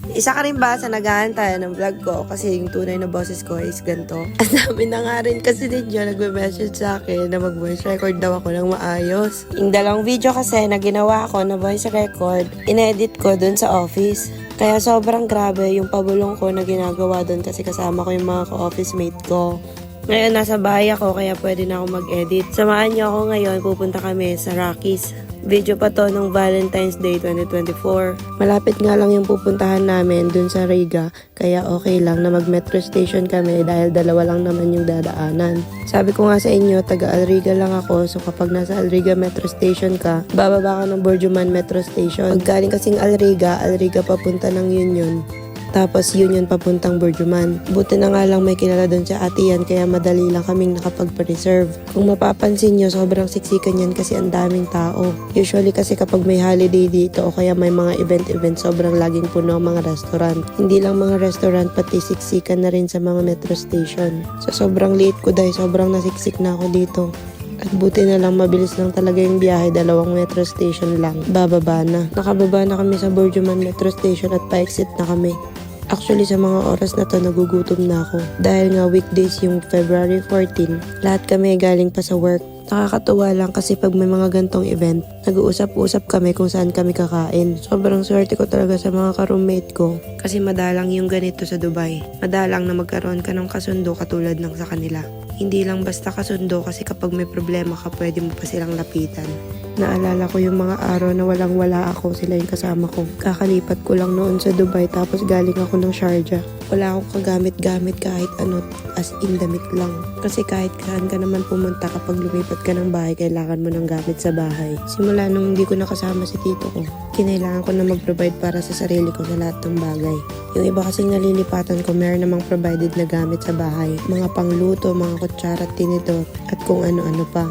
Isa ka rin ba sa nag-aantay ng vlog ko? Kasi yung tunay na boses ko is ganito. Ang dami na nga rin kasi ninyo nagme-message sa akin na mag-voice record daw ako ng maayos. Yung dalawang video kasi na ginawa ko na voice record, inedit ko dun sa office. Kaya sobrang grabe yung pabulong ko na ginagawa dun kasi kasama ko yung mga ka-office mate ko. Ngayon nasa bahay ako kaya pwede na ako mag-edit. Samahan niyo ako ngayon, pupunta kami sa Rockies. Video pa to nung Valentine's Day 2024. Malapit nga lang yung pupuntahan namin dun sa Riga, kaya okay lang na mag-metro station kami dahil dalawa lang naman yung dadaanan. Sabi ko nga sa inyo, taga Alriga lang ako, so kapag nasa Alriga metro station ka, bababa ka ng Burjuman metro station. Pag galing kasing Alriga papunta ng Union. Tapos Union papuntang Burjuman. Buti na nga lang may kilala doon sa ate yan kaya madali lang kaming nakapag-reserve. Kung mapapansin nyo, sobrang siksikan yan kasi ang daming tao. Usually kasi kapag may holiday dito o kaya may mga event, sobrang laging puno ang mga restaurant. Hindi lang mga restaurant, pati siksikan na rin sa mga metro station. So sobrang late ko dahil sobrang nasiksik na ako dito. At buti na lang mabilis lang talaga yung biyahe, 2 metro station lang. Bababa na. Nakababa na kami sa Burjuman metro station at pa-exit na kami. Actually, sa mga oras na to, nagugutom na ako. Dahil nga weekdays yung February 14, lahat kami galing pa sa work. Nakakatuwa lang kasi pag may mga gantong event, nag-uusap-usap kami kung saan kami kakain. Sobrang swerte ko talaga sa mga ka-roommate ko kasi madalang yung ganito sa Dubai. Madalang na magkaroon ka ng kasundo katulad ng sa kanila. Hindi lang basta kasundo kasi kapag may problema ka, pwede mo pa silang lapitan. Naalala ko yung mga araw na walang-wala ako, sila yung kasama ko. Kakalipat ko lang noon sa Dubai tapos galing ako ng Sharjah. Wala akong kagamit-gamit kahit ano, as in damit lang. Kasi kahit saan ka naman pumunta kapag lumipat ka ng bahay, kailangan mo ng gamit sa bahay. Simula nung hindi ko nakasama si tito ko, kinailangan ko na mag-provide para sa sarili ko sa lahat ng bagay. Yung iba kasing nalilipatan ko, meron namang provided na gamit sa bahay. Mga pangluto, mga kutsara at tinidor, at kung ano-ano pa.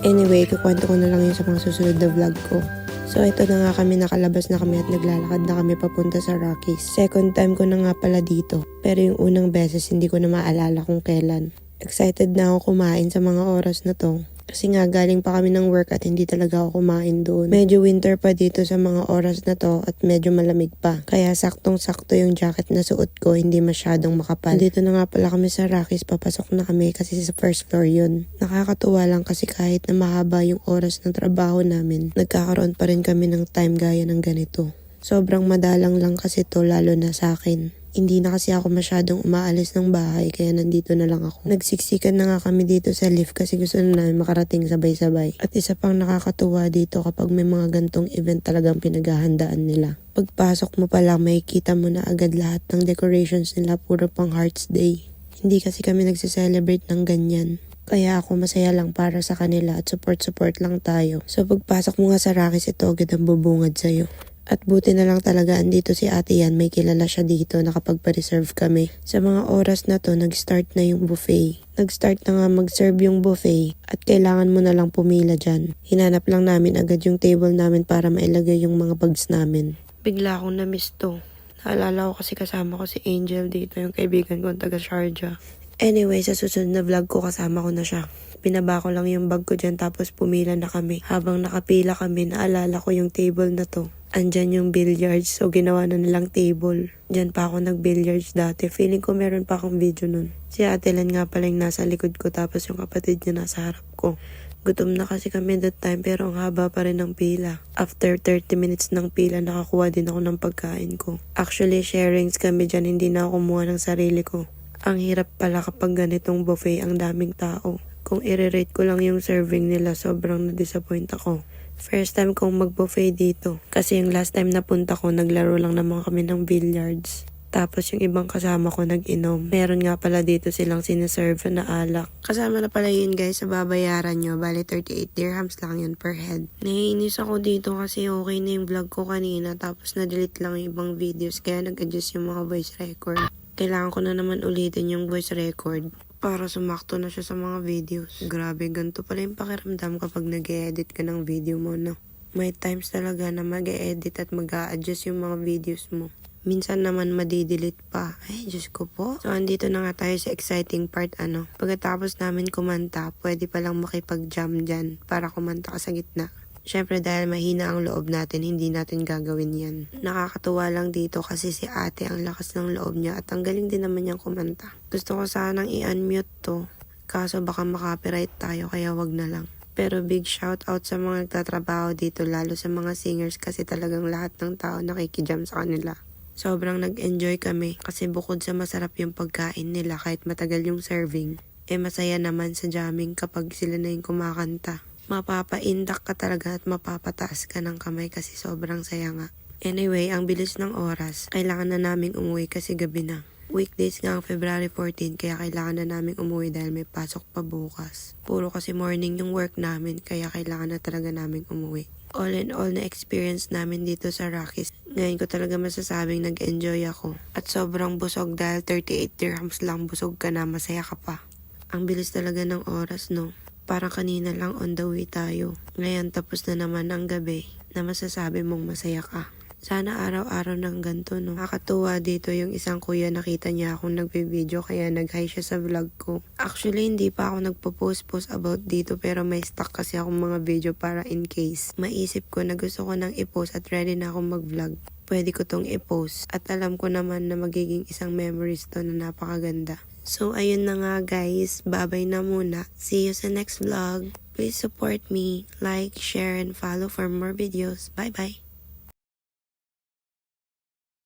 Anyway, kukwento ko na lang yun sa mga susunod na vlog ko. So ito na nga kami, nakalabas na kami at naglalakad na kami papunta sa Rockies. Second time ko na nga pala dito. Pero yung unang beses hindi ko na maalala kung kailan. Excited na ako kumain sa mga oras na to. Kasi nga galing pa kami ng work at hindi talaga ako kumain doon. Medyo winter pa dito sa mga oras na to at medyo malamig pa. Kaya saktong-sakto yung jacket na suot ko, hindi masyadong makapal. Dito na nga pala kami sa Rockies, papasok na kami kasi sa first floor yun. Nakakatuwa lang kasi kahit na mahaba yung oras ng trabaho namin, nagkakaroon pa rin kami ng time gaya ng ganito. Sobrang madalang lang kasi to lalo na sa akin. Hindi na kasi ako masyadong umaalis ng bahay kaya nandito na lang ako. Nagsiksikan na nga kami dito sa lift kasi gusto na namin makarating sabay-sabay. At isa pang nakakatuwa dito kapag may mga gantong event talagang pinaghahandaan nila. Pagpasok mo pa lang makikita mo na agad lahat ng decorations nila puro pang Hearts Day. Hindi kasi kami nagsiselebrate ng ganyan. Kaya ako masaya lang para sa kanila at support lang tayo. So pagpasok mo nga sa Rockies, ito agad ang bubungad sa'yo. At buti na lang talaga andito si ate yan, may kilala siya dito, nakapagpa-reserve kami. Sa mga oras na to, nag-start na yung buffet. Nag-start na nga mag-serve yung buffet at kailangan mo na lang pumila dyan. Hinanap lang namin agad yung table namin para mailagay yung mga bags namin. Bigla akong na-miss to. Naalala ko kasi kasama ko si Angel dito, yung kaibigan ko taga Sharjah. Anyway, sa susunod na vlog ko kasama ko na siya. Binaba ko lang yung bag ko dyan tapos pumila na kami. Habang nakapila kami, naalala ko yung table na to. Andyan yung billiards, so ginawa na nilang table. Diyan pa ako nag-billiards dati. Feeling ko meron pa akong video nun. Si Ate Lan nga pala yung nasa likod ko tapos yung kapatid niya nasa harap ko. Gutom na kasi kami that time pero ang haba pa rin ng pila. After 30 minutes ng pila, nakakuha din ako ng pagkain ko. Actually, sharings kami dyan, hindi na ako kumuha ng sarili ko. Ang hirap pala kapag ganitong buffet, ang daming tao. Kung i-rate ko lang yung serving nila, sobrang na-disappoint ako. First time kong mag-buffet dito. Kasi yung last time na punta ko, naglaro lang naman kami ng billiards. Tapos yung ibang kasama ko nag-inom. Meron nga pala dito silang sinaserve na alak. Kasama na pala yun guys sa babayaran nyo. Bali 38 dirhams lang yun per head. Naiinis ako dito kasi okay na yung vlog ko kanina. Tapos na-delete lang yung ibang videos. Kaya nag-adjust yung mga voice record. Kailangan ko na naman ulitin yung voice record para sumakto na siya sa mga videos. Grabe, ganito pala yung pakiramdam kapag nag-edit ka ng video mo, no? May times talaga na mag-edit at mag-a-adjust yung mga videos mo. Minsan naman madidelete pa. Ay, Diyos ko po. So, andito na nga tayo sa exciting part, Pagkatapos namin kumanta, pwede palang makipag-jam dyan para kumanta ka sa gitna. Syempre dahil mahina ang loob natin, hindi natin gagawin yan. Nakakatuwa lang dito kasi si ate ang lakas ng loob niya at ang galing din naman niyang kumanta. Gusto ko sanang i-unmute to, kaso baka makopyright tayo kaya wag na lang. Pero big shout out sa mga nagtatrabaho dito, lalo sa mga singers kasi talagang lahat ng tao nakikijam sa kanila. Sobrang nag-enjoy kami kasi bukod sa masarap yung pagkain nila kahit matagal yung serving, masaya naman sa jamming kapag sila na yung kumakanta. Mapapaindak ka talaga at mapapataas ka ng kamay kasi sobrang saya nga. Anyway, ang bilis ng oras. Kailangan na naming umuwi kasi gabi na. Weekdays nga ang February 14 kaya kailangan na naming umuwi dahil may pasok pa bukas. Puro kasi morning yung work namin kaya kailangan na talaga naming umuwi. All in all na experience namin dito sa Rockies. Ngayon ko talaga masasabing nag-enjoy ako. At sobrang busog dahil 38 dirhams lang busog ka na, masaya ka pa. Ang bilis talaga ng oras, no? Parang kanina lang on the way tayo. Ngayon tapos na naman ang gabi na masasabi mong masaya ka. Sana araw-araw ng ganito, no? Nakakatuwa dito yung isang kuya, nakita niya akong nagbe-video kaya nag-hi siya sa vlog ko. Actually, hindi pa ako nagpo-post about dito pero may stock kasi akong mga video para in case. Maisip ko na gusto ko nang i-post at ready na akong mag-vlog. Pwede ko tong i-post at alam ko naman na magiging isang memories to na napakaganda. So, ayun na nga guys. Babay na muna. See you sa next vlog. Please support me. Like, share, and follow for more videos. Bye-bye.